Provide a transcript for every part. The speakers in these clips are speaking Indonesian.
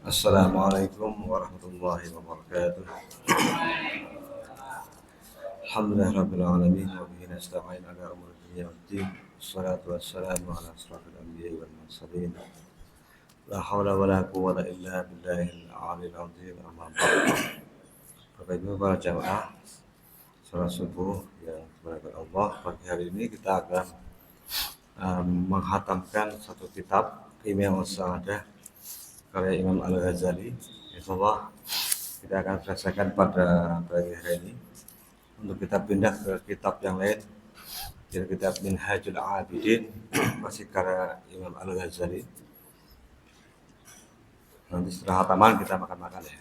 Assalamualaikum warahmatullahi wabarakatuh. Alhamdulillahirabbil alamin wa bihi nasta'in ala umuri dunya waddin. Wassalatu wassalamu ala asrofil anbiya'i wal mursalin. La haula wala quwwata illa billahil aliyil azim. Amma ba'd. Bapak Ibu para jamaah salat subuh yang dimuliakan Allah, pagi hari ini kita akan menghatamkan satu kitab Imam As-Sa'adah karya Imam Al-Ghazali. Insyaallah kita akan selesaikan pada pagi hari ini. Untuk kita pindah ke kitab yang lain, yaitu kitab Minhajul Abidin, masih karya Imam Al-Ghazali. Nanti setelah hataman kita makan-makan ya.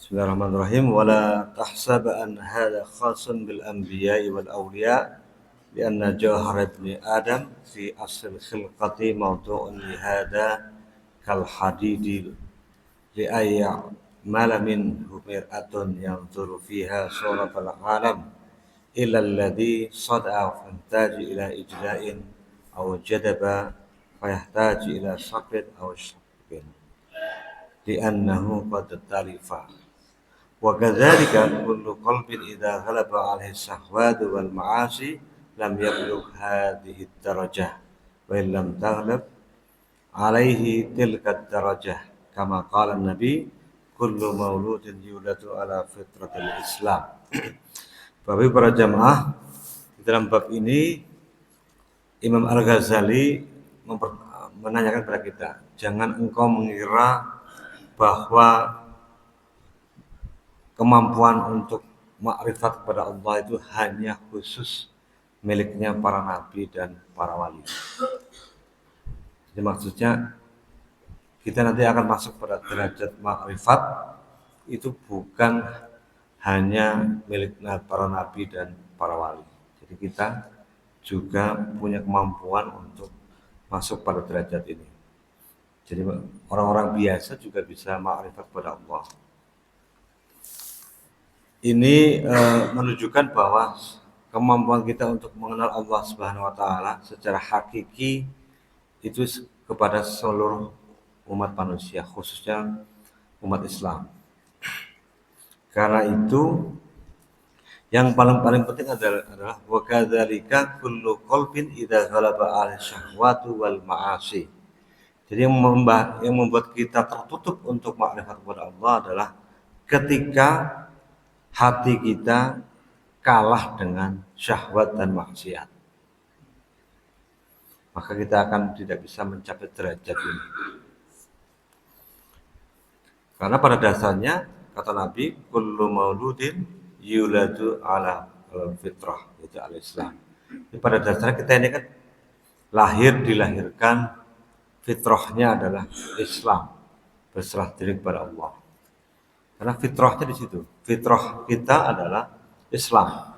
Bismillahirrahmanirrahim. Wala tahsab an hadha khasun bil anbiya'i wal awliya' lianna jawhar ibni Adam fi asl khilqati mawdu'un li hadha kal hadidi li ayya malamin humir'atun yanzuru fiha suratul alam illa alladhi sada'a fantaji ila ijla'in aw jadaba fayahtaji ila saqid aw syaqqin li'annahu qad talifa wa kadzalika kullu qalbin idza ghalaba 'alaihi syahwatu wal ma'asi lam yablugh hadhihi darajah wa illam taghlab 'alaihi tilka darajah kama qala an-nabi kullu mauludin yuladu ala fitratil Islam. Bapak Ibu para jamaah, di dalam bab ini Imam Al-Ghazali menanyakan kepada kita, jangan engkau mengira bahwa kemampuan untuk makrifat kepada Allah itu hanya khusus miliknya para nabi dan para wali. Jadi maksudnya kita nanti akan masuk pada derajat makrifat itu bukan hanya milik para nabi dan para wali. Jadi kita juga punya kemampuan untuk masuk pada derajat ini. Jadi orang-orang biasa juga bisa makrifat kepada Allah. Ini menunjukkan bahwa kemampuan kita untuk mengenal Allah Subhanahu wa taala secara hakiki itu kepada seluruh umat manusia, khususnya umat Islam. Karena itu yang paling penting adalah wa kadzalika kullu qalbin idza ghalaba 'ala syahwatu wal ma'asi. Jadi yang membuat kita tertutup untuk makrifat kepada Allah adalah ketika hati kita kalah dengan syahwat dan maksiat. Maka kita akan tidak bisa mencapai derajat ini. Karena pada dasarnya kata Nabi, kullu mauludin yuladu ala fitrah, yaitu al-Islam. Jadi pada dasarnya kita ini kan dilahirkan fitrahnya adalah Islam, berserah diri kepada Allah. Karena fitrahnya di situ. Fitrah kita adalah Islam.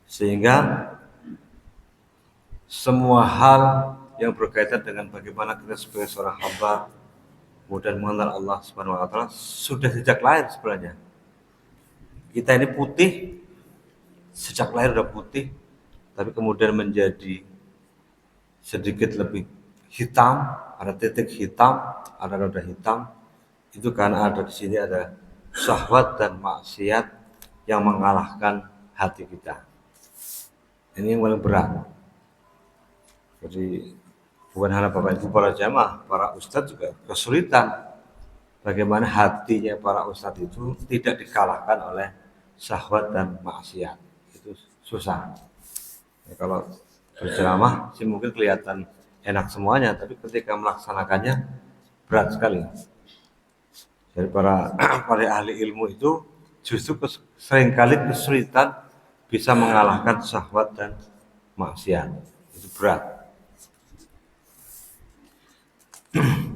Sehingga semua hal yang berkaitan dengan bagaimana kita sebagai seorang hamba kemudian mengenal Allah Subhanahu wa taala sudah sejak lahir sebenarnya. Kita ini putih, sejak lahir sudah putih, tapi kemudian menjadi sedikit lebih hitam, ada titik hitam, ada noda hitam. Itu karena ada di sini ada syahwat dan maksiat yang mengalahkan hati kita. Ini yang paling berat. Jadi bukan hanya Bapak Ibu para jamaah, para ustadz juga kesulitan bagaimana hatinya para ustadz itu tidak dikalahkan oleh syahwat dan maksiat. Itu susah. Ya, kalau berceramah sih mungkin kelihatan enak semuanya, tapi ketika melaksanakannya berat sekali. Dari para ahli ilmu itu justru seringkali kesulitan bisa mengalahkan syahwat dan maksiat. Itu berat.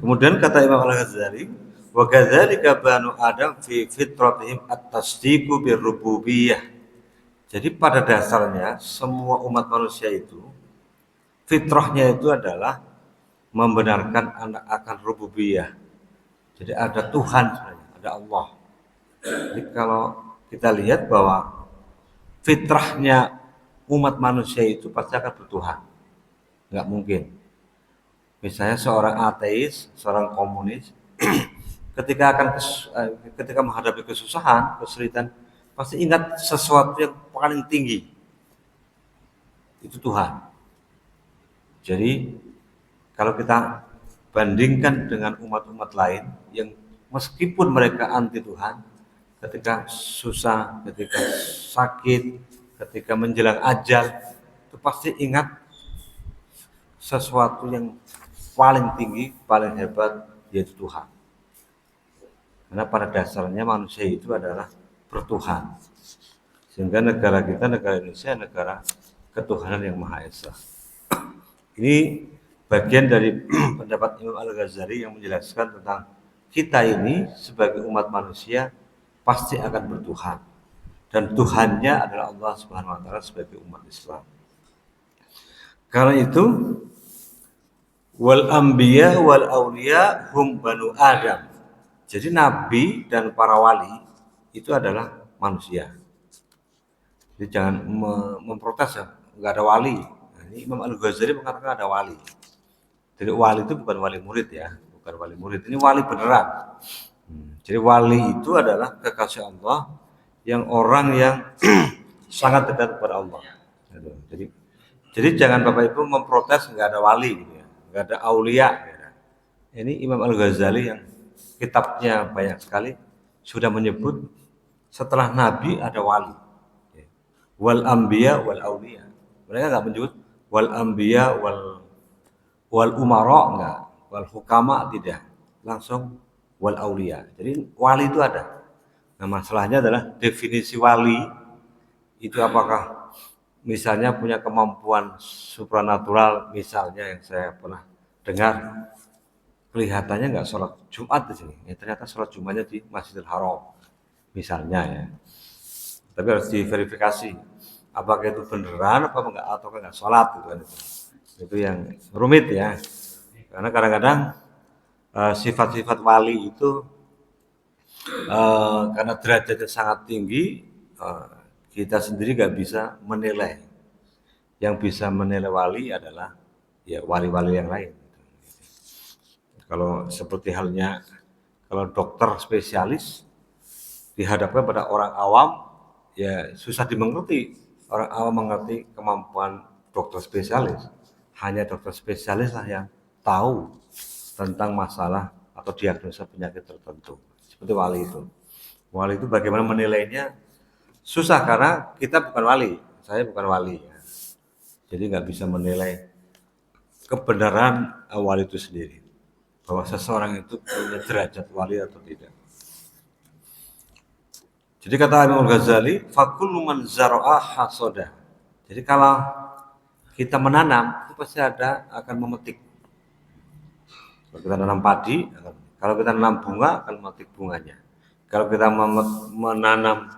Kemudian kata Imam Al-Ghazali, wa kadzalika banu Adam fi fitratihim at-tasdiqu birrububiyyah. Jadi pada dasarnya semua umat manusia itu fitrahnya itu adalah membenarkan akan rububiyah. Jadi ada Tuhan sebenarnya, ada Allah. Jadi kalau kita lihat bahwa fitrahnya umat manusia itu pasti akan bertuhan. Enggak mungkin. Misalnya seorang ateis, seorang komunis, ketika menghadapi kesusahan, kesulitan, pasti ingat sesuatu yang paling tinggi, itu Tuhan. Jadi kalau kita bandingkan dengan umat-umat lain yang meskipun mereka anti Tuhan, ketika susah, ketika sakit, ketika menjelang ajal, itu pasti ingat sesuatu yang paling tinggi, paling hebat, yaitu Tuhan. Karena pada dasarnya manusia itu adalah bertuhan. Sehingga negara kita, negara Indonesia, negara ketuhanan yang Maha Esa. Ini bagian dari pendapat Imam Al-Ghazali yang menjelaskan tentang kita ini sebagai umat manusia pasti akan bertuhan. Dan Tuhannya adalah Allah Subhanahu wa taala sebagai umat Islam. Karena itu wal anbiya wal auliya hum banu Adam. Jadi nabi dan para wali itu adalah manusia. Jadi jangan memprotes ya, enggak ada wali. Nah, ini Imam Al-Ghazali mengatakan ada wali. Jadi wali itu bukan wali murid ya, bukan wali murid. Ini wali beneran. Jadi wali itu adalah kekasih Allah yang orang yang sangat dekat kepada Allah. Jadi jangan Bapak Ibu memprotes nggak ada wali, gitu ya, nggak ada aulia. Gitu. Ini Imam Al-Ghazali yang kitabnya banyak sekali sudah menyebut setelah Nabi ada wali. Wal anbiya wal aulia. Mereka nggak menyebut wal anbiya wal umara enggak, wal hukama tidak, langsung wal aulia. Jadi wali itu ada. Nah masalahnya adalah definisi wali itu apakah misalnya punya kemampuan supranatural, misalnya yang saya pernah dengar kelihatannya nggak sholat Jumat di sini, ya, ternyata sholat Jumatnya di Masjidil Haram misalnya ya. Tapi harus diverifikasi apakah itu beneran apa enggak atau enggak sholat gitu kan itu yang rumit ya. Karena kadang-kadang sifat-sifat wali itu karena derajatnya sangat tinggi, kita sendiri nggak bisa menilai. Yang bisa menilai wali adalah ya wali-wali yang lain. Kalau seperti halnya kalau dokter spesialis dihadapkan pada orang awam, ya susah dimengerti. Orang awam mengerti kemampuan dokter spesialis. Hanya dokter spesialis lah yang tahu tentang masalah atau diagnosa penyakit tertentu. Seperti wali itu. Wali itu bagaimana menilainya susah karena kita bukan wali. Saya bukan wali. Ya. Jadi nggak bisa menilai kebenaran wali itu sendiri. Bahwa seseorang itu punya derajat wali atau tidak. Jadi kata Imam Ghazali, fakullu man zara'a hasoda. Jadi kalau kita menanam, itu pasti akan memetik. Kalau kita menanam padi, kalau kita menanam bunga, akan memetik bunganya. Kalau kita menanam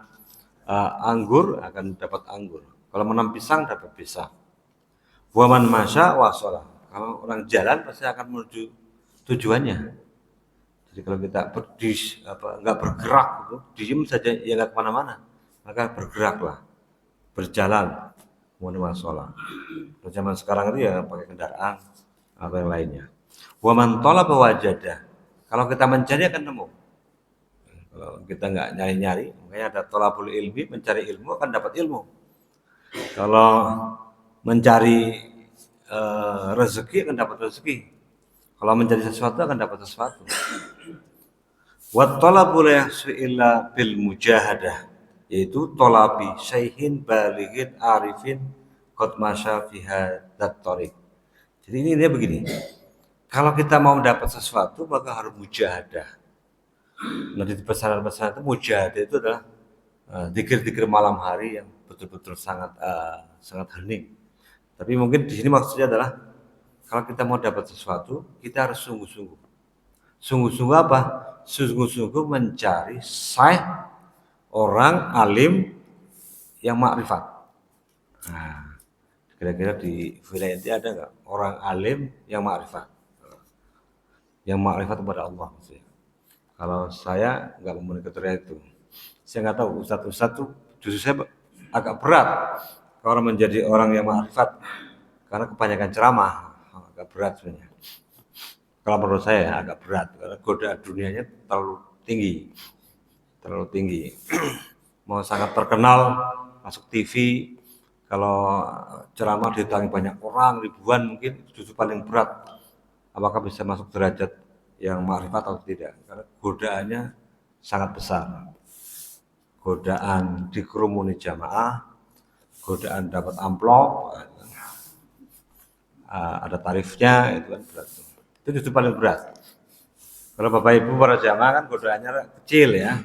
anggur, akan dapat anggur. Kalau menanam pisang, dapat pisang. Waman masya wasolah. Kalau orang jalan, pasti akan menuju tujuannya. Jadi kalau kita nggak bergerak, gitu, diem saja, ya nggak kemana-mana. Maka bergeraklah, berjalan, menuju masalah. Zaman sekarang itu ya pakai kendaraan atau yang lainnya. Waman talaba wajada. Kalau kita mencari akan nemu. Kalau kita nggak nyari-nyari, makanya ada tolabul ilmi, mencari ilmu akan dapat ilmu. Kalau mencari rezeki akan dapat rezeki. Kalau mencari sesuatu akan dapat sesuatu. Wa talabul yahsu illa bil mujahadah, yaitu tolabi syaihin balighin arifin qad masya fiha tariq. Jadi ini dia begini. Kalau kita mau mendapat sesuatu maka harus mujahadah. Nah di pesanan-pesanan itu mujahadah itu adalah zikir-zikir malam hari yang betul-betul sangat hening. Tapi mungkin di sini maksudnya adalah kalau kita mau dapat sesuatu kita harus sungguh-sungguh. Sungguh-sungguh apa? Sungguh-sungguh mencari orang alim yang makrifat. Nah, kira-kira di wilayah ini ada nggak orang alim yang makrifat? Yang makrifat kepada Allah maksudnya. Kalau saya nggak memenuhi kriteria itu, saya nggak tahu ustadz tuh justru saya agak berat kalau menjadi orang yang makrifat karena kebanyakan ceramah agak berat sebenarnya. Kalau menurut saya agak berat karena godaan dunianya terlalu tinggi. Mau sangat terkenal, masuk TV, kalau ceramah didatangi banyak orang, ribuan mungkin justru paling berat. Apakah bisa masuk derajat yang makrifat atau tidak? Karena godaannya sangat besar. Godaan dikerumuni jamaah, godaan dapat amplop, ada tarifnya, itu kan berat. Itu justru paling berat. Kalau Bapak Ibu para jamaah kan godaannya kecil ya.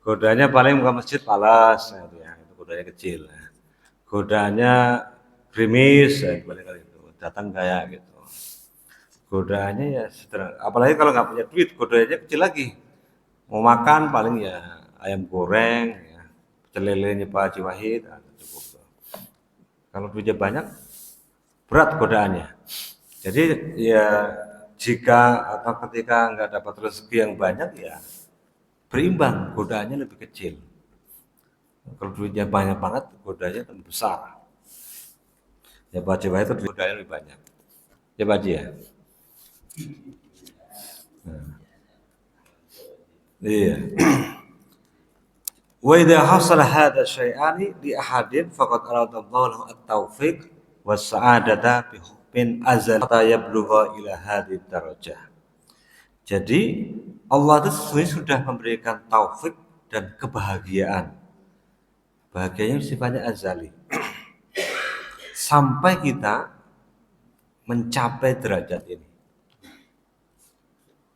Godaannya paling buka masjid palas, gitu ya. Itu godaannya kecil. Ya. Godaannya gerimis, ya, balik kali itu. Datang kayak gitu. Godaannya ya sederhana. Apalagi kalau nggak punya duit, godaannya kecil lagi. Mau makan paling ya ayam goreng, ya. Pecel lelenya Pak Haji Wahid, cukup. Kalau duitnya banyak, berat godaannya. Jadi ya jika atau ketika nggak dapat rezeki yang banyak ya berimbang, godaannya lebih kecil. Kalau duitnya banyak banget, godaannya lebih besar. Ya Pak Haji Wahid itu godaannya lebih banyak. Ya Pak Haji ya. Iya. Wa idza hasala hadza syai'ani li ahadin faqad aradallahu lahu at-taufiq was sa'adata bi hukmin azal hatta yablugha ila hadhihi darajah. Jadi Allah itu sesungguhnya sudah memberikan taufik dan kebahagiaan. Bahagianya sifatnya azali. Sampai kita mencapai derajat ini.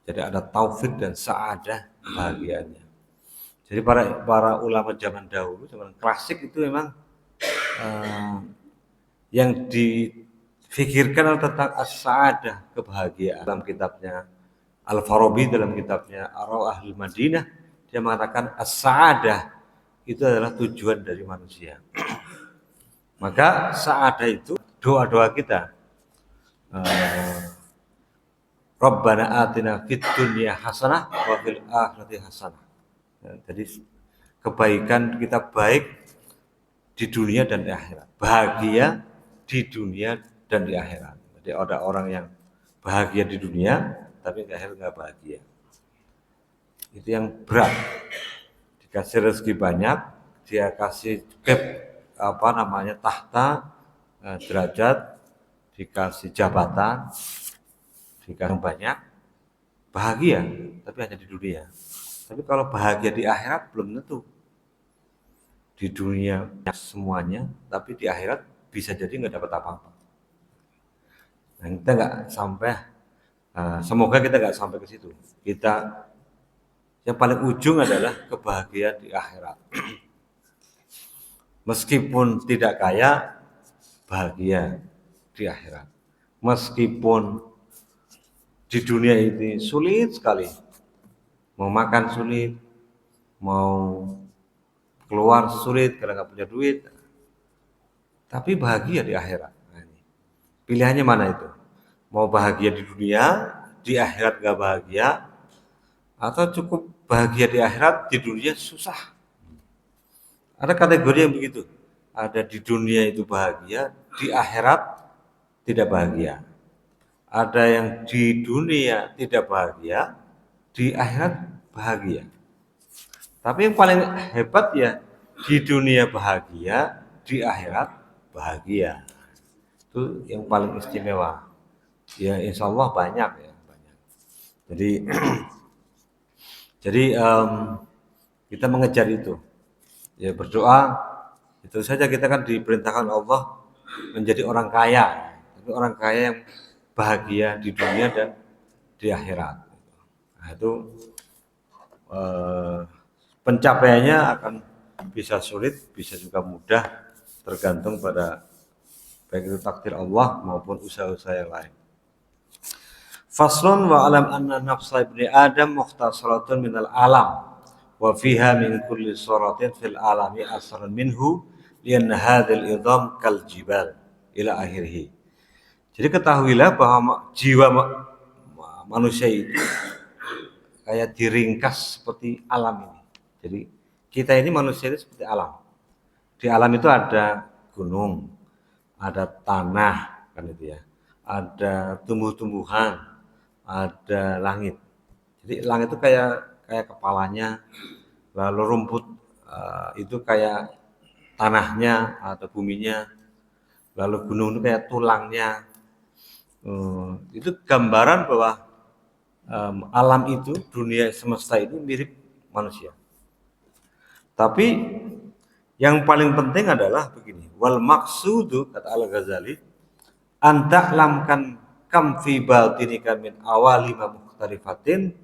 Jadi ada taufik dan sa'adah kebahagiaannya. Jadi para ulama zaman dahulu, zaman klasik itu memang yang difikirkan tentang as-sa'adah, kebahagiaan. Dalam kitabnya Al-Farabi, dalam kitabnya Ar-Rawah Al-Madinah, dia mengatakan as-sa'adah itu adalah tujuan dari manusia. Maka sa'adah itu doa-doa kita. Rabbana atina fid dunya hasanah wa fil akhirati hasanah. Jadi kebaikan kita baik di dunia dan di akhirat. Bahagia di dunia dan di akhirat. Jadi ada orang yang bahagia di dunia tapi di akhirat nggak bahagia. Itu yang berat. Dikasih rezeki banyak, dia kasih tahta, derajat, dikasih jabatan, dikasih banyak, bahagia tapi hanya di dunia. Tapi kalau bahagia di akhirat belum tentu. Di dunia semuanya, tapi di akhirat bisa jadi nggak dapat apa-apa. Nah, kita nggak sampai, semoga kita nggak sampai ke situ. Kita yang paling ujung adalah kebahagiaan di akhirat. Meskipun tidak kaya, bahagia di akhirat. Meskipun di dunia ini sulit sekali, mau makan sulit, mau keluar sulit karena nggak punya duit, tapi bahagia di akhirat. Nah, ini. Pilihannya mana itu? Mau bahagia di dunia, di akhirat nggak bahagia, atau cukup bahagia di akhirat, di dunia susah. Ada kategori yang begitu. Ada di dunia itu bahagia, di akhirat tidak bahagia. Ada yang di dunia tidak bahagia, di akhirat bahagia. Tapi yang paling hebat ya di dunia bahagia, di akhirat bahagia. Itu yang paling istimewa. Ya insya Allah banyak ya banyak. Jadi jadi kita mengejar itu. Ya berdoa itu saja, kita kan diperintahkan Allah menjadi orang kaya. Tapi orang kaya yang bahagia di dunia dan di akhirat. Nah, itu pencapaiannya akan bisa sulit, bisa juga mudah, tergantung pada baik itu takdir Allah maupun usaha-usaha yang lain. Faslun wa alam anna nafsa ibni Adam mukhtasaratun minal alam wa fiha min kulli suratin fil alami asran minhu lianna hadhil idham kal jibal ila akhirih. Jadi ketahuilah bahwa jiwa manusia itu kayak diringkas seperti alam ini. Jadi kita ini manusia ini seperti alam. Di alam itu ada gunung, ada tanah kan itu ya. Ada tumbuh-tumbuhan, ada langit. Jadi langit itu kayak kepalanya, lalu rumput itu kayak tanahnya atau buminya, lalu gunung itu kayak tulangnya. Itu gambaran bahwa alam itu, dunia semesta itu mirip manusia. Tapi yang paling penting adalah begini, wal maksudu kata Al-Ghazali, anta'lamkan kam fi batinika min awali ma mukhtarifatin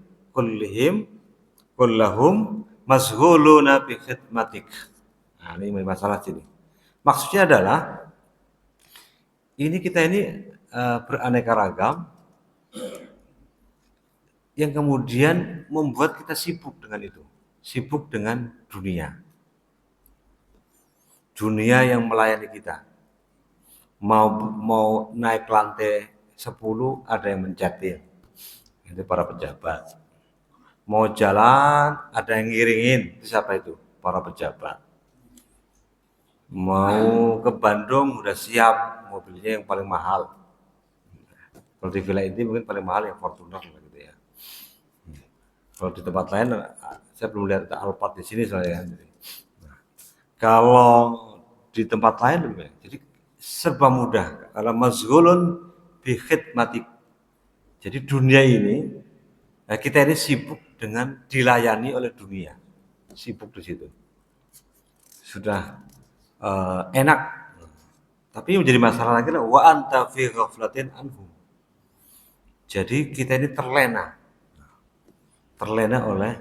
kullahum mazghuluna bi khidmatik. Nah, ini masalah sini. Maksudnya adalah kita ini beraneka ragam yang kemudian membuat kita sibuk dengan itu, sibuk dengan dunia yang melayani kita. Mau naik lantai 10 ada yang mencetil, itu para pejabat. Mau jalan ada yang ngiringin, itu siapa itu? Para pejabat. Mau ke Bandung udah siap mobilnya yang paling mahal. Kalau di Villa ini mungkin paling mahal yang Fortuner gitu ya. Kalau di tempat lain saya belum lihat Alphard di sini soalnya. Kalau di tempat lain jadi serba mudah. Kalau mazghulun bi khidmatik. Jadi dunia ini kita ini sibuk dengan dilayani oleh dunia. Sibuk di situ. Sudah enak. Tapi yang menjadi masalah lagi adalah wa anta fi ghaflatin anhum. Jadi kita ini terlena oleh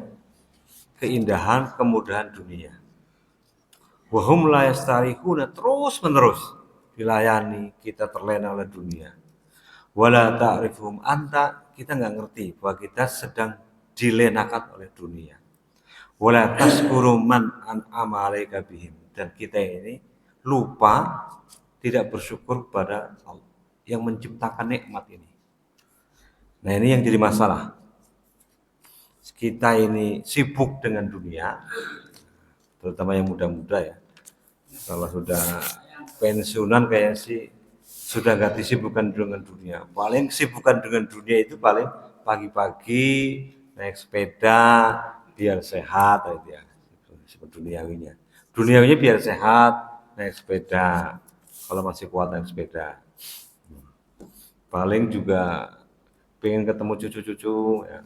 keindahan, kemudahan dunia. Wahum la yastarihuna, terus menerus dilayani, kita terlena oleh dunia. Wala ta'rifuhum anta, kita nggak ngerti bahwa kita sedang dilenakan oleh dunia. Wala tazkuru man an'ama 'alaika bihim, dan kita ini lupa, tidak bersyukur pada Allah yang menciptakan nikmat ini. Nah, ini yang jadi masalah. Kita ini sibuk dengan dunia, terutama yang muda-muda ya. Kalau sudah pensiunan kayak sih sudah nggak disibukkan dengan dunia. Paling sibukkan dengan dunia itu paling pagi-pagi naik sepeda biar sehat itu ya. Seperti duniawinya. Duniawinya biar sehat naik sepeda. Kalau masih kuat naik sepeda. Paling juga pengen ketemu cucu-cucu ya.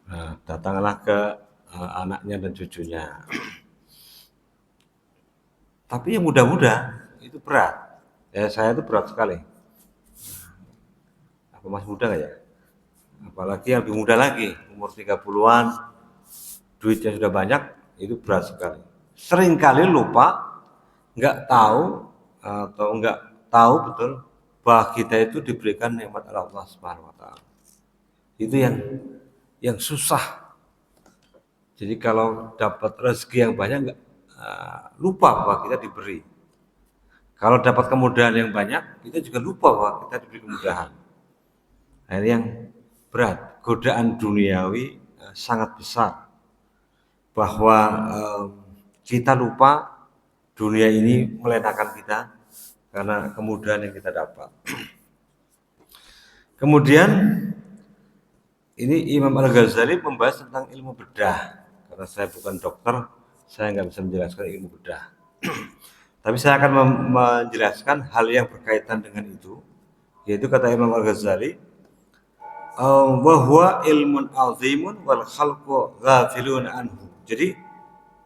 Nah, datanglah ke anaknya dan cucunya. Tapi yang muda-muda itu berat. Ya, saya itu berat sekali. Apa masih muda nggak ya? Apalagi yang lebih muda lagi, umur 30-an, duitnya sudah banyak, itu berat sekali. Seringkali lupa, nggak tahu atau nggak tahu betul bahwa kita itu diberikan nikmat Allah Subhanahu wa taala. Itu yang susah. Jadi kalau dapat rezeki yang banyak lupa bahwa kita diberi. Kalau dapat kemudahan yang banyak, kita juga lupa bahwa kita diberi kemudahan. Nah, ini yang berat. Godaan duniawi sangat besar. Bahwa kita lupa dunia ini melenakan kita karena kemudahan yang kita dapat. Kemudian ini Imam Al-Ghazali membahas tentang ilmu bedah. Karena saya bukan dokter, saya nggak bisa menjelaskan ilmu bedah. Tapi saya akan menjelaskan hal yang berkaitan dengan itu, yaitu kata Imam Al-Ghazali, wa huwa ilmun azimun wal khalqu ghafilun anhu. Jadi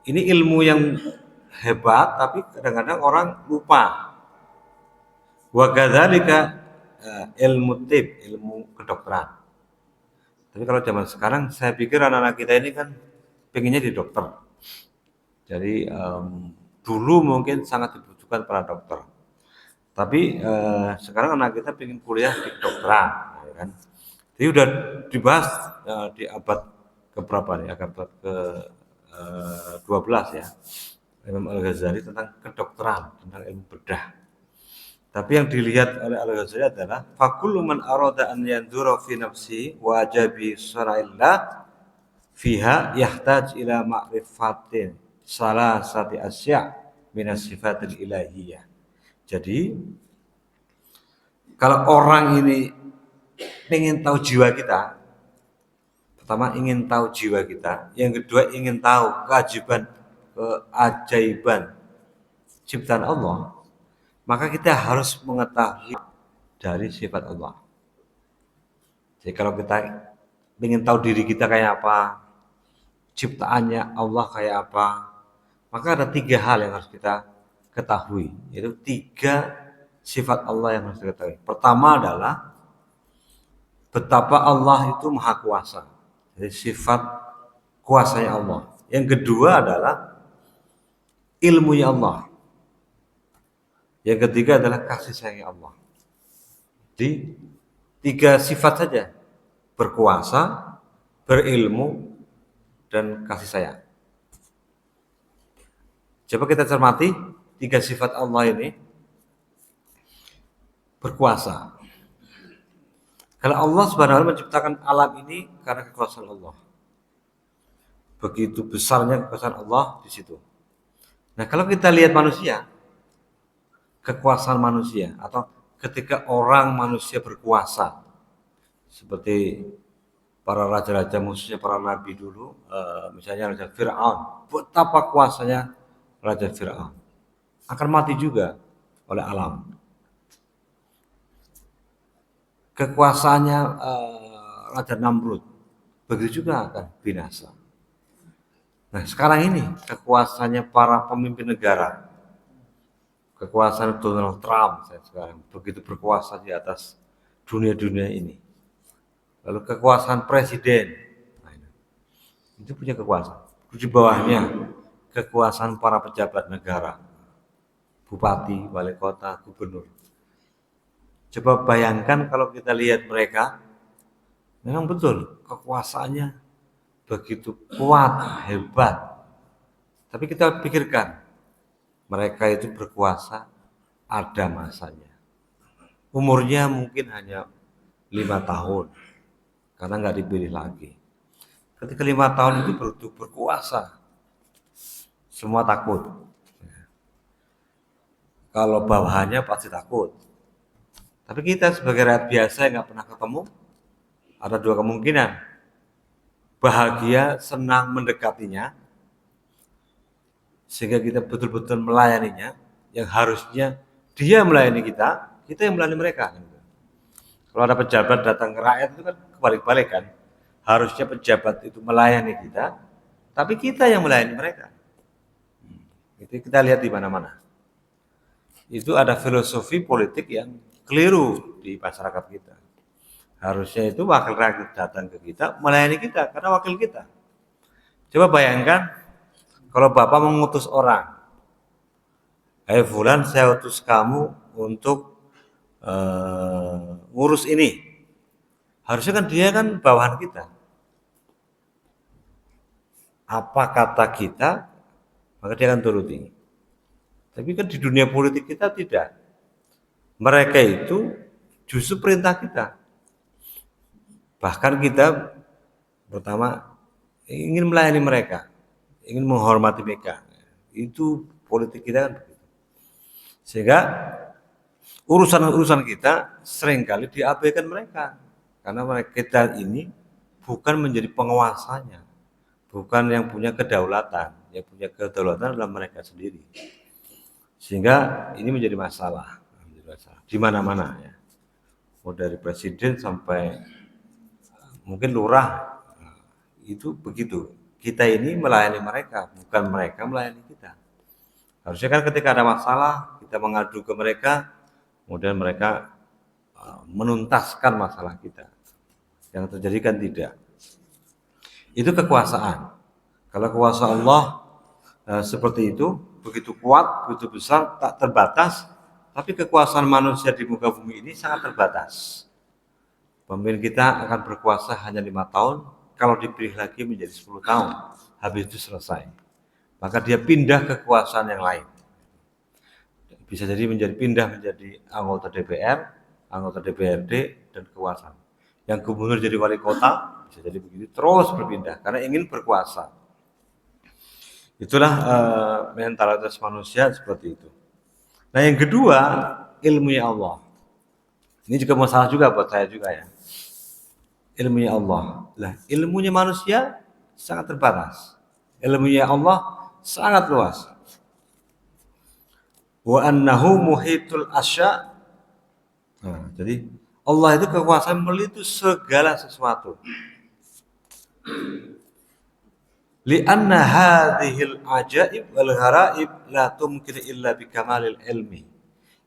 ini ilmu yang hebat, tapi kadang-kadang orang lupa. Wa kadzalika ilmu tib, ilmu kedokteran. Tapi kalau zaman sekarang, saya pikir anak-anak kita ini kan pengennya di dokter. Jadi dulu mungkin sangat dibutuhkan para dokter. Tapi sekarang anak kita pengen kuliah di kedokteran, ya kan? Jadi udah dibahas di abad keberapa nih? Abad ke 12 ya. Imam Al-Ghazali tentang kedokteran, tentang ilmu bedah. Tapi yang dilihat oleh Al-Ghazali adalah fakullu man arada an yanzura fi nafsi wa ajabi syara'illah fiha yahtaj ila ma'rifatin salasati asya' minas sifatil ilahiyah. Jadi kalau orang ini ingin tahu jiwa kita. Pertama ingin tahu jiwa kita, yang kedua ingin tahu keajaiban ciptaan Allah, maka kita harus mengetahui dari sifat Allah. Jadi kalau kita ingin tahu diri kita kayak apa, ciptaannya Allah kayak apa, maka ada 3 hal yang harus kita ketahui, yaitu 3 sifat Allah yang harus kita ketahui. Pertama adalah betapa Allah itu maha kuasa. Jadi sifat kuasanya Allah. Yang kedua adalah ilmunya Allah. Yang ketiga adalah kasih sayang Allah. Jadi 3 sifat saja. Berkuasa, berilmu, dan kasih sayang. Coba kita cermati 3 sifat Allah ini. Berkuasa. Kalau Allah Subhanahu wa taala menciptakan alam ini karena kekuasaan Allah. Begitu besarnya kekuasaan Allah di situ. Nah, kalau kita lihat manusia, kekuasaan manusia atau ketika orang manusia berkuasa seperti para raja-raja, khususnya para nabi dulu, misalnya Raja Fir'aun, betapa kuasanya Raja Fir'aun, akan mati juga oleh alam. Kekuasaannya Raja Namrud, begitu juga akan binasa. Nah, sekarang ini kekuasaannya para pemimpin negara, kekuasaan Donald Trump sekarang begitu berkuasa di atas dunia-dunia ini. Lalu kekuasaan presiden, nah, itu punya kekuasaan. Di bawahnya kekuasaan para pejabat negara, bupati, wali kota, gubernur. Coba bayangkan kalau kita lihat mereka, memang betul kekuasaannya begitu kuat, hebat. Tapi kita pikirkan, mereka itu berkuasa ada masanya. Umurnya mungkin hanya 5 tahun, karena nggak dipilih lagi. Ketika 5 tahun itu berkuasa, semua takut. Kalau bawahannya pasti takut. Tapi kita sebagai rakyat biasa yang nggak pernah ketemu, ada 2 kemungkinan. Bahagia, senang mendekatinya, sehingga kita betul-betul melayaninya, yang harusnya dia melayani kita yang melayani mereka. Kalau ada pejabat datang ke rakyat itu kan kebalik-balik kan. Harusnya pejabat itu melayani kita, tapi kita yang melayani mereka. Itu kita lihat di mana-mana. Itu ada filosofi politik yang keliru di masyarakat kita. Harusnya itu wakil rakyat datang ke kita, melayani kita, karena wakil kita. Coba bayangkan, kalau Bapak mengutus orang, "Hai Fulan, saya utus kamu untuk ngurus ini." Harusnya kan dia kan bawahan kita. Apa kata kita, maka dia akan turuti. Tapi kan di dunia politik kita tidak. Mereka itu justru perintah kita. Bahkan kita pertama ingin melayani mereka, ingin menghormati mereka. Itu politik kita kan begitu. Sehingga urusan-urusan kita seringkali diabaikan mereka. Karena mereka kita ini bukan menjadi penguasanya, bukan yang punya kedaulatan. Yang punya kedaulatan adalah mereka sendiri. Sehingga ini menjadi masalah di mana-mana ya. Mau dari presiden sampai mungkin lurah, itu begitu. Kita ini melayani mereka, bukan mereka melayani kita. Harusnya kan ketika ada masalah, kita mengadu ke mereka, kemudian mereka menuntaskan masalah kita. Yang terjadi kan tidak. Itu kekuasaan. Kalau kuasa Allah seperti itu, begitu kuat, begitu besar, tak terbatas. Tapi kekuasaan manusia di muka bumi ini sangat terbatas. Pemimpin kita akan berkuasa hanya 5 tahun, kalau dipilih lagi menjadi 10 tahun, habis itu selesai. Maka dia pindah ke kekuasaan yang lain. Bisa jadi pindah menjadi anggota DPR, anggota DPRD, dan kekuasaan. Yang gubernur jadi wali kota, bisa jadi begitu, terus berpindah, karena ingin berkuasa. Itulah mentalitas manusia seperti itu. Nah yang kedua, ilmu Allah. Ini juga masalah juga buat saya juga ya. ilmunya Allah. Lah, ilmunya manusia sangat terbatas. Ilmunya Allah sangat luas. Wa annahu muhitul asya. Nah, jadi Allah itu kekuasaan meliputi segala sesuatu. Li'anna hadhil ajaib wal gharaib la tumkin illa bikamalil ilmi.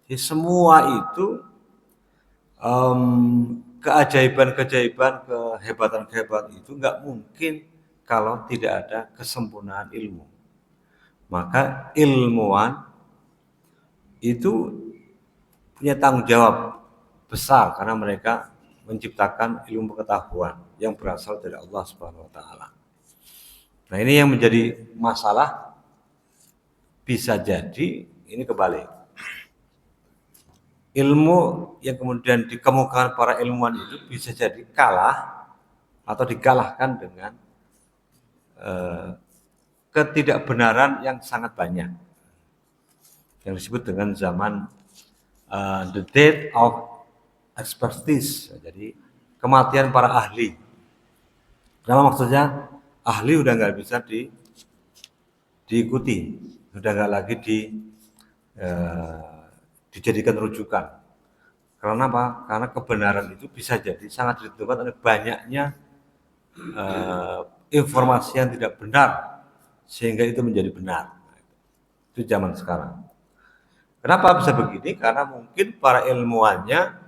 Jadi semua itu keajaiban-keajaiban, kehebatan-kehebatan itu nggak mungkin kalau tidak ada kesempurnaan ilmu. Maka ilmuwan itu punya tanggung jawab besar karena mereka menciptakan ilmu pengetahuan yang berasal dari Allah Subhanahu wa taala. Nah, ini yang menjadi masalah, bisa jadi ini kebalik. Ilmu yang kemudian dikemukakan para ilmuwan itu bisa jadi kalah atau dikalahkan dengan ketidakbenaran yang sangat banyak, yang disebut dengan zaman the death of expertise. Jadi kematian para ahli. Kenapa maksudnya? Ahli udah nggak bisa diikuti, udah nggak lagi dijadikan rujukan. Karena apa? Karena kebenaran itu bisa jadi sangat ditentukan oleh banyaknya informasi yang tidak benar sehingga itu menjadi benar. Itu zaman sekarang. Kenapa bisa begini? Karena mungkin para ilmuwannya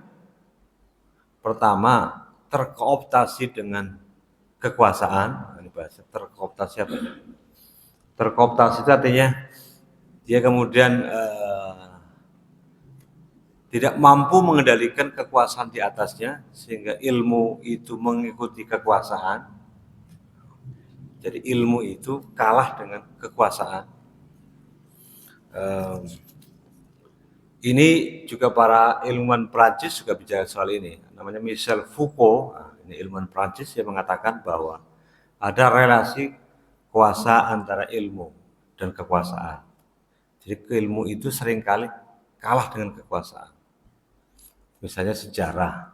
pertama terkooptasi dengan kekuasaan. Ini bahasa terkooptasi apa? Terkooptasi itu artinya dia kemudian tidak mampu mengendalikan kekuasaan di atasnya sehingga ilmu itu mengikuti kekuasaan. Jadi ilmu itu kalah dengan kekuasaan. Ini juga para ilmuwan Prancis juga bicara soal ini. Namanya Michel Foucault. Nah, ini ilmuwan Prancis yang mengatakan bahwa ada relasi kuasa antara ilmu dan kekuasaan. Jadi ilmu itu seringkali kalah dengan kekuasaan. Misalnya sejarah.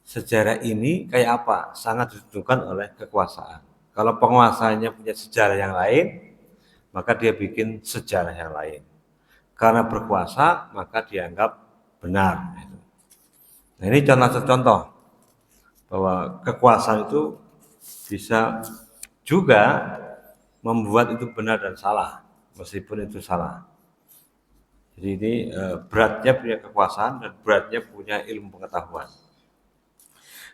Sejarah ini kayak apa? Sangat ditentukan oleh kekuasaan. Kalau penguasanya punya sejarah yang lain, maka dia bikin sejarah yang lain. Karena berkuasa, maka dianggap benar. Nah, ini contoh-contoh bahwa kekuasaan itu bisa juga membuat itu benar dan salah, meskipun itu salah. Jadi ini beratnya punya kekuasaan dan beratnya punya ilmu pengetahuan.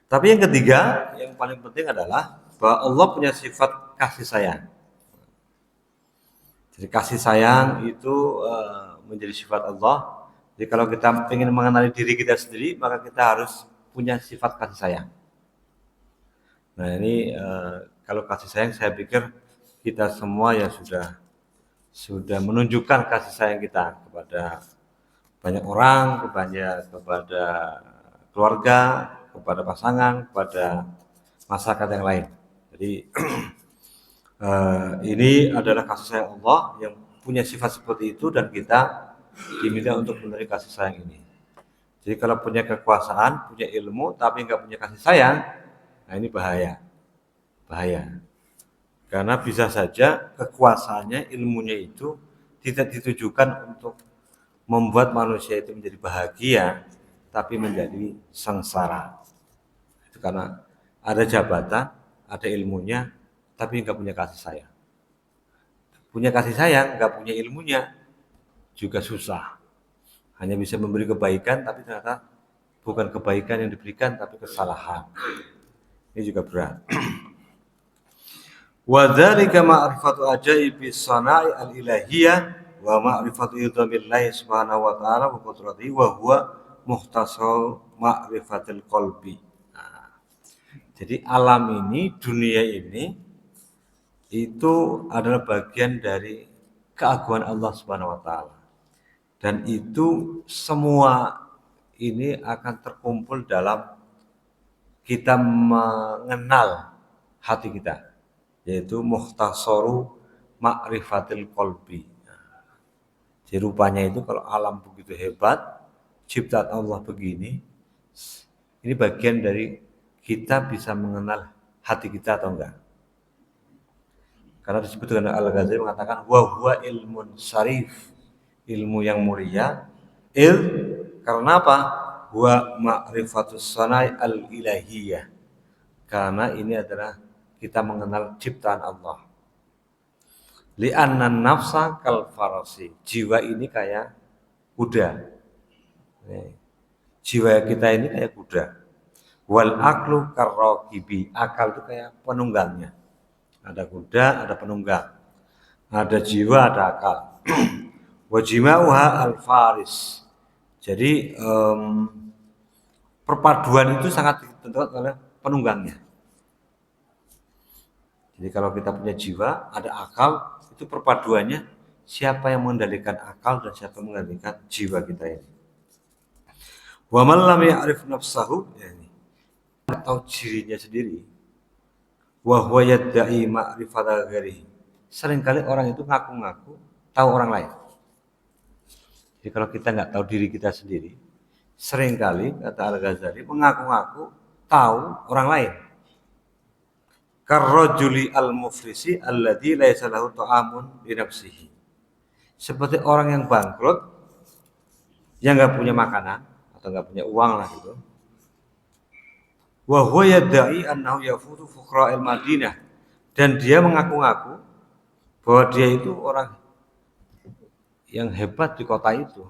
Tapi yang ketiga, yang paling penting adalah bahwa Allah punya sifat kasih sayang. Jadi kasih sayang itu menjadi sifat Allah. Jadi kalau kita ingin mengenali diri kita sendiri, maka kita harus punya sifat kasih sayang. Nah, ini kalau kasih sayang, saya pikir kita semua ya sudah menunjukkan kasih sayang kita kepada banyak orang, kepada keluarga, kepada pasangan, kepada masyarakat yang lain. Jadi ini adalah kasih sayang Allah yang punya sifat seperti itu dan kita diminta untuk menerima kasih sayang ini. Jadi kalau punya kekuasaan, punya ilmu, tapi nggak punya kasih sayang, nah ini bahaya. Karena bisa saja kekuasaannya, ilmunya itu tidak ditujukan untuk membuat manusia itu menjadi bahagia, tapi menjadi sengsara. Itu karena ada jabatan, ada ilmunya, tapi nggak punya kasih sayang. Punya kasih sayang, nggak punya ilmunya, juga susah. Hanya bisa memberi kebaikan, tapi ternyata bukan kebaikan yang diberikan, tapi kesalahan. Ini juga berat. Wa dzalika ma'rifatu ajaibi sana'i al-ilahiyah wa ma'rifatu idhamillahi subhanahu wa ta'ala wa qudratihi wa huwa muhtasar ma'rifatil qalbi. Nah, jadi alam ini, dunia ini itu adalah bagian dari keagungan Allah Subhanahu wa taala. Dan itu semua ini akan terkumpul dalam kita mengenal hati kita, yaitu muhtasaru ma'rifatil qalbi. Jadi rupanya itu kalau alam begitu hebat, ciptaan Allah begini, ini bagian dari kita bisa mengenal hati kita atau enggak. Karena disebut dengan Al-Ghazali mengatakan wa huwa ilmun syarif, ilmu yang mulia. Karena apa? Wa ma'rifatus sanai al-ilahiyah. Karena ini adalah kita mengenal ciptaan Allah. Li'anna nafsa kal farasi. Jiwa ini kayak kuda. Jiwa kita ini kayak kuda. Wal aklu karrokibi. Akal itu kayak penunggangnya. Ada kuda, ada penunggang. Ada jiwa, ada akal. Wajima'uha al-faris. Jadi perpaduan itu sangat ditentukan oleh penunggangnya. Jadi kalau kita punya jiwa, ada akal, itu perpaduannya siapa yang mengendalikan akal dan siapa yang mengendalikan jiwa kita ini. Wa man lam ya'rif nafsahu, enggak tahu dirinya sendiri. Wa huwa yadda'i ma'rifata ghairihi. Seringkali orang itu ngaku-ngaku tahu orang lain. Jadi kalau kita nggak tahu diri kita sendiri, seringkali kata Al-Ghazali mengaku-ngaku tahu orang lain. Karrajuli al-muflisi alladzi laisa lahu ta'amun li nafsihi. Seperti orang yang bangkrut yang nggak punya makanan atau nggak punya uang lah gitu. Wa huwa yadda'i annahu yafutu fuqara'il Madinah, dan dia mengaku-ngaku bahwa dia itu orang yang hebat di kota itu,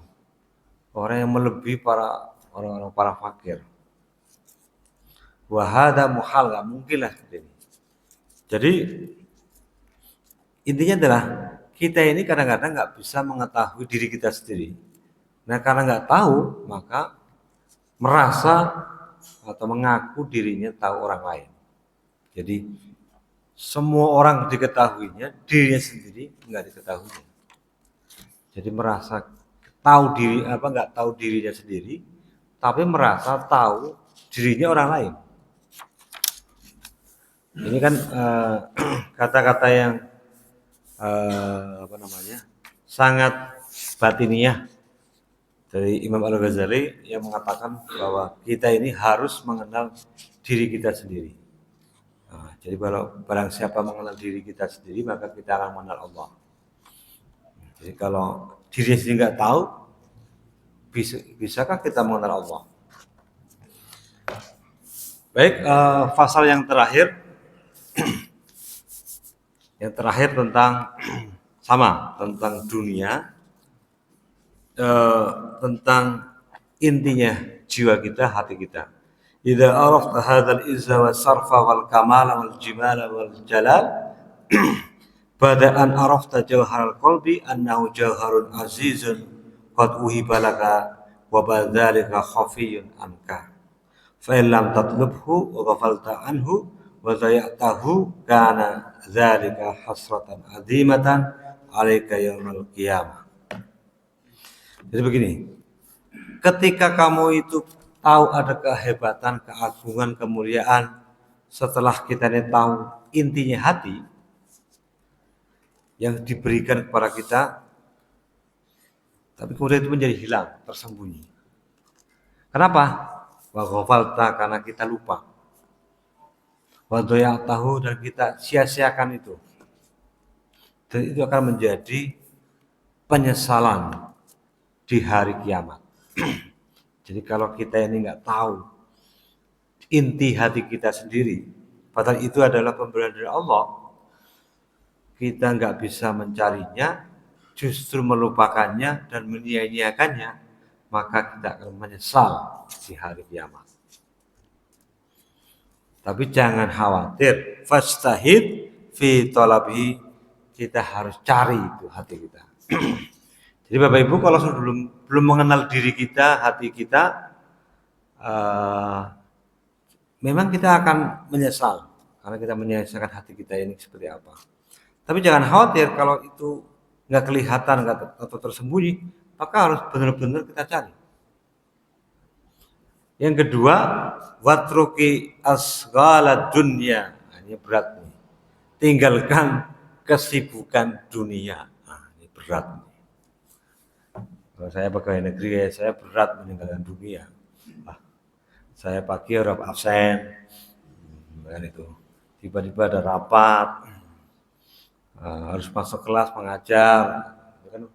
orang yang melebihi para orang-orang para fakir. Wa hadza muhal, enggak mungkin lah ini. Jadi intinya adalah kita ini kadang-kadang nggak bisa mengetahui diri kita sendiri. Nah karena nggak tahu maka merasa atau mengaku dirinya tahu orang lain. Jadi semua orang diketahuinya, dirinya sendiri nggak diketahui. Jadi merasa tahu diri nggak tahu dirinya sendiri, tapi merasa tahu dirinya orang lain. Ini kan kata-kata yang sangat batiniah dari Imam Al-Ghazali yang mengatakan bahwa kita ini harus mengenal diri kita sendiri. Nah, jadi kalau barang siapa mengenal diri kita sendiri, maka kita akan mengenal Allah. Jadi kalau diri sendiri nggak tahu, bisakah kita mengenal Allah? Baik, pasal yang terakhir tentang tentang dunia, tentang intinya jiwa kita, hati kita. Idza arafta hadzal izza wa sarfa wal kamal wal jimal wal jalal bada an arafta jawharal qalbi annahu jawharun azizun qad uhiba laka wa badzalika khafiyun anka fa in lam tatlubhu wa ghafalta anhu wa zayatahu kana dzalika hasratan azimatan alaika yaumil qiyamah. Jadi begini, ketika kamu itu tahu ada kehebatan, keagungan, kemuliaan, setelah kita ini tahu intinya hati yang diberikan kepada kita, tapi kemudian itu menjadi hilang, tersembunyi. Kenapa? Wa ghafalta, karena kita lupa. Wa dhayatahu, dan kita sia-siakan itu. Dan itu akan menjadi penyesalan di hari kiamat. Jadi kalau kita ini nggak tahu inti hati kita sendiri, padahal itu adalah pemberian dari Allah, kita nggak bisa mencarinya, justru melupakannya dan menyia-nyiakannya, maka kita akan menyesal di hari kiamat. Tapi jangan khawatir, fastahid fi talabi, kita harus cari itu hati kita. Jadi Bapak Ibu, kalau belum mengenal diri kita, hati kita, memang kita akan menyesal karena kita menyesalkan hati kita ini seperti apa. Tapi jangan khawatir kalau itu nggak kelihatan atau tersembunyi, maka harus benar-benar kita cari. Yang kedua, watruki asghala dunya. Nah, ini berat nih. Tinggalkan kesibukan dunia. Nah, ini berat nih. Kalau saya pegawai negeri, saya berat meninggalkan dunia. Saya pagi harus absen, Kan itu. Tiba-tiba ada rapat, harus masuk kelas mengajar, kan?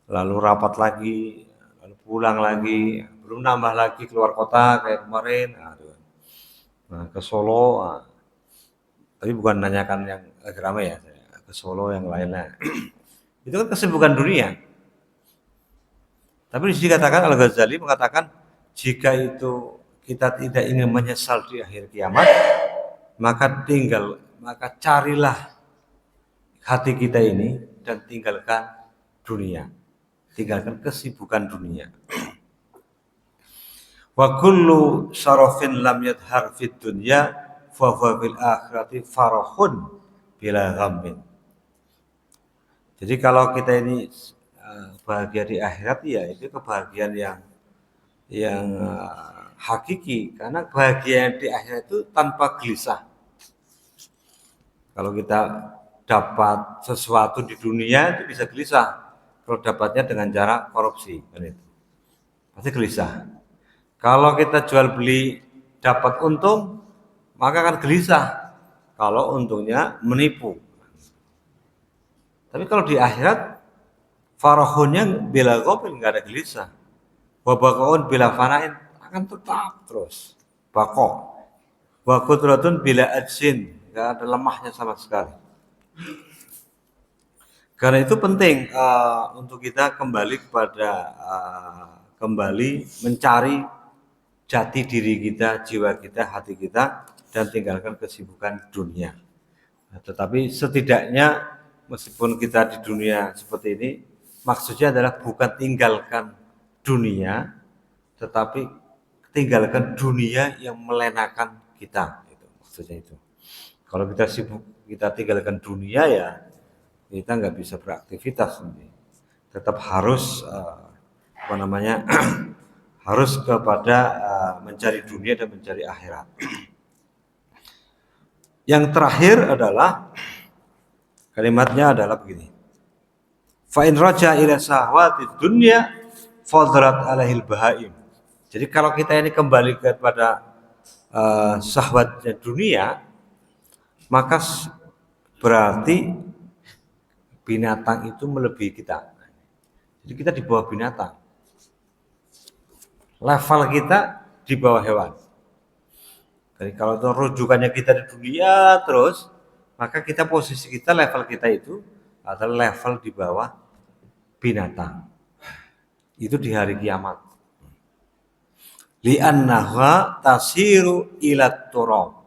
Lalu rapat lagi, lalu pulang lagi, belum nambah lagi keluar kota kayak kemarin. Nah, ke Solo, tapi bukan nanyakan yang agama ya, ke Solo yang lainnya. Itu kan kesibukan dunia. Tapi di sini katakan Al-Ghazali mengatakan jika itu kita tidak ingin menyesal di akhir kiamat, maka carilah hati kita ini dan tinggalkan dunia. Tinggalkan kesibukan dunia. Wa kullu syarafin lam yadhar fid dunya fa huwa fil akhirati farahun bila ghammin. Jadi kalau kita ini bahagia di akhirat ya itu kebahagiaan yang hakiki, karena bahagia di akhirat itu tanpa gelisah. Kalau kita dapat sesuatu di dunia itu bisa gelisah. Kalau dapatnya dengan cara korupsi, kan itu pasti gelisah. Kalau kita jual beli dapat untung, maka akan gelisah. Kalau untungnya menipu. Tapi kalau di akhirat, farahunnya bila ghabil, nggak ada gelisah. Wabakaun bila fanain akan tetap terus. Bako. Wakudratun bila ajsin, nggak ada lemahnya sama sekali. Karena itu penting untuk kita kembali kepada kembali mencari jati diri kita, jiwa kita, hati kita, dan tinggalkan kesibukan dunia. Nah, tetapi setidaknya meskipun kita di dunia seperti ini, maksudnya adalah bukan tinggalkan dunia, tetapi tinggalkan dunia yang melenakan kita. Itu maksudnya itu. Kalau kita sibuk, kita tinggalkan dunia ya, kita nggak bisa beraktivitas nanti. Tetap harus harus kepada mencari dunia dan mencari akhirat. Yang terakhir adalah kalimatnya adalah begini. Fa in raja ila sahwati dunya fadrat alaihil bahaim. Jadi kalau kita ini kembali kepada syahwatnya dunia, maka berarti binatang itu melebihi kita. Jadi kita di bawah binatang. Level kita di bawah hewan. Jadi kalau itu rujukannya kita di dunia terus, maka kita posisi kita, level kita itu adalah level di bawah binatang. Itu di hari kiamat. Li'annaha tasiru ilat turab.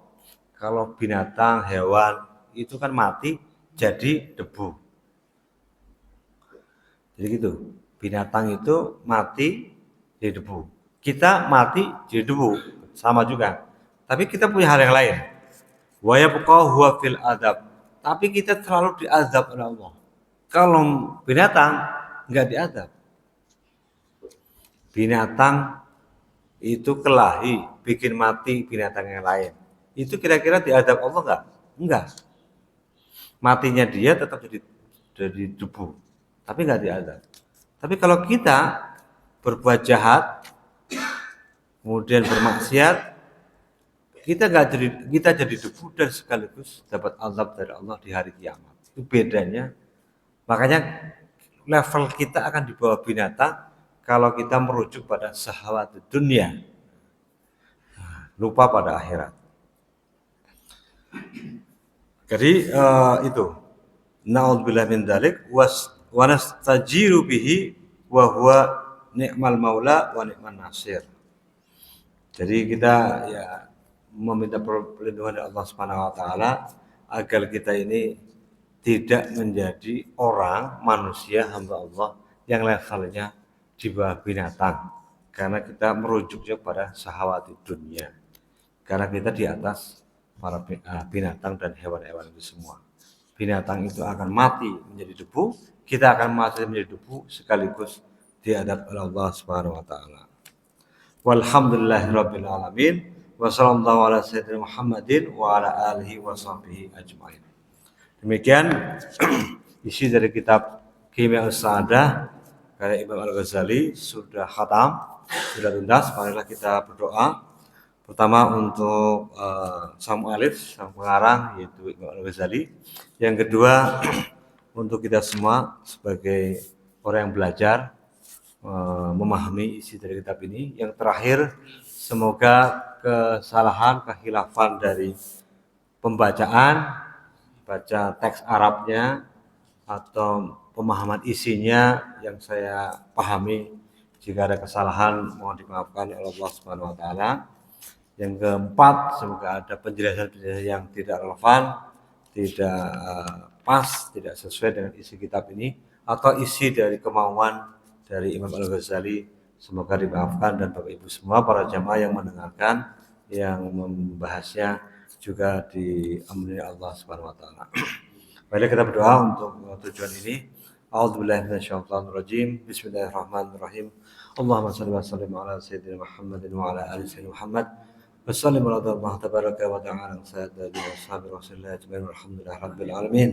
Kalau binatang, hewan itu kan mati jadi debu. Jadi gitu, binatang itu mati jadi debu. Kita mati jadi debu, sama juga. Tapi kita punya hal yang lain. Wa yabqa huwa fil adab. Tapi kita terlalu diazab oleh Allah. Kalau binatang enggak diazab. Binatang itu kelahi, bikin mati binatang yang lain. Itu kira-kira diazab Allah enggak? Enggak. Matinya dia tetap jadi debu. Tapi nggak diazab. Tapi kalau kita berbuat jahat, kemudian bermaksiat, kita jadi debu dan sekaligus dapat azab dari Allah di hari kiamat. Itu bedanya. Makanya level kita akan di bawah binatang kalau kita merujuk pada syahwat dunia, lupa pada akhirat. Jadi itu. Na'udzubillah min dzalik wa nastajiru bihi wa huwa ni'mal maula wa ni'man nasir. Jadi kita ya meminta perlindungan dari Allah Subhanahu wa taala agar kita ini tidak menjadi orang manusia hamba Allah yang levelnya di bawah binatang, karena kita merujuknya pada syahwat dunia. Karena kita di atas para binatang dan hewan-hewan itu semua. Binatang itu akan mati menjadi debu, kita akan mati menjadi debu sekaligus diadab oleh Allah Subhanahu wa taala. Walhamdulillahirabbil alamin wa sallallahu ala sayyidina Muhammadin wa ala alihi wa sahbihi ajmain. Demikian isi dari kitab Qiyamah As-Sa'adah karya Imam Al-Ghazali sudah khatam, sudah tuntas. Marilah kita berdoa. Pertama untuk sang mu'alif, sang pengarang yaitu Imam Al-Ghazali. Yang kedua untuk kita semua sebagai orang yang belajar memahami isi dari kitab ini. Yang terakhir, semoga kesalahan, kekhilafan dari pembacaan, baca teks Arabnya atau pemahaman isinya yang saya pahami, jika ada kesalahan mohon dimaafkan oleh Allah Subhanahu wa taala. Yang keempat, semoga ada penjelasan-penjelasan yang tidak relevan, tidak pas, tidak sesuai dengan isi kitab ini atau isi dari kemauan dari Imam Al-Ghazali, semoga dimaafkan. Dan Bapak Ibu semua para jamaah yang mendengarkan, yang membahasnya juga diampuni Allah Subhanahu wa taala. Mari kita berdoa untuk tujuan ini. A'udzubillahi minasyaitonirrajim. Bismillahirrahmanirrahim. Allahumma shalli wa sallim ala sayyidina Muhammadin wa ala ali sayyidina Muhammad. Wassallim ala Allah tabaraka wa ta'ala sayyidina wa ashabi rasulillah ajma'in walhamdulillahi rabbil alamin.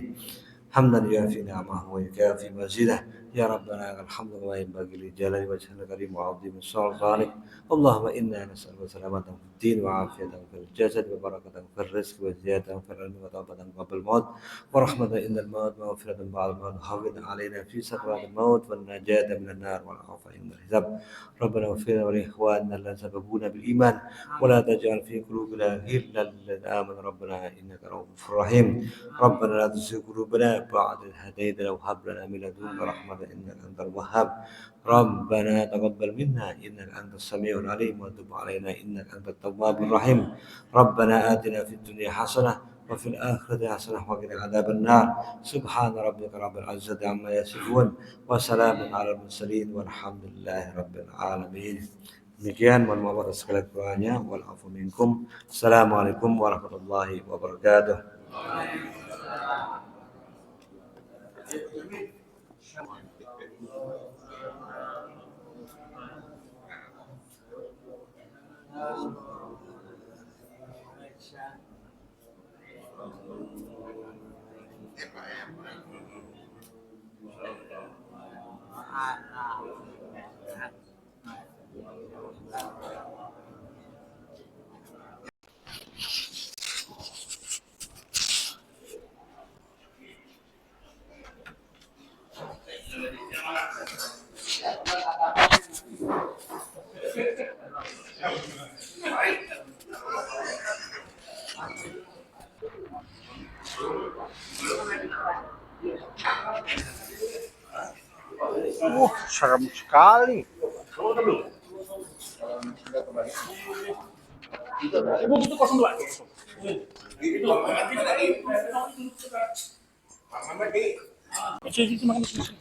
Hamdan yuafi ni'amahu wa yukafi mazidah. Ya Rabbana lakal hamdu wa yanbaghi li jalali wajhika karim wa 'azimi sultanik. Allahumma inna nas'aluka salamatan fid din wa 'afiyatan fil jasad wa barakatan fil rizqi wa ziyadatan fil ilmi wa tawbatan qabla al-maut wa rahmatan indal maut wa maghfiratan ba'da al-maut. Hawwin 'alaina fi sakrat al-maut wan najata minan nar wal 'afwa indal hisab. Rabbana ighfir lana wa li ikhwanina alladhina sabaquna bil iman wa la taj'al fi qulubina ghillan lil ladzina amanu rabbana innaka ra'ufur rahim. Rabbana la tuzigh qulubana ba'da idh hadaytana wa hab lana min ladunka rahmatan innaka antal wahhab. Rabbana taqabbal minna innaka antas samiul alim wa tub 'alaina innaka antat tawwabur rahim. Rabbana atina fid dunya hasanah wa fil akhirati hasanah wa qina adzaban nar. Subhana rabbika rabbil izzati amma yasifun wa salamun 'alal mursalin walhamdulillahi rabbil alamin. Demikian, mohon maaf atas segala kekurangannya. Wal afu minkum. Assalamualaikum warahmatullahi wabarakatuh. Serem sekali. Ibu itu 02. Itu makan di sini.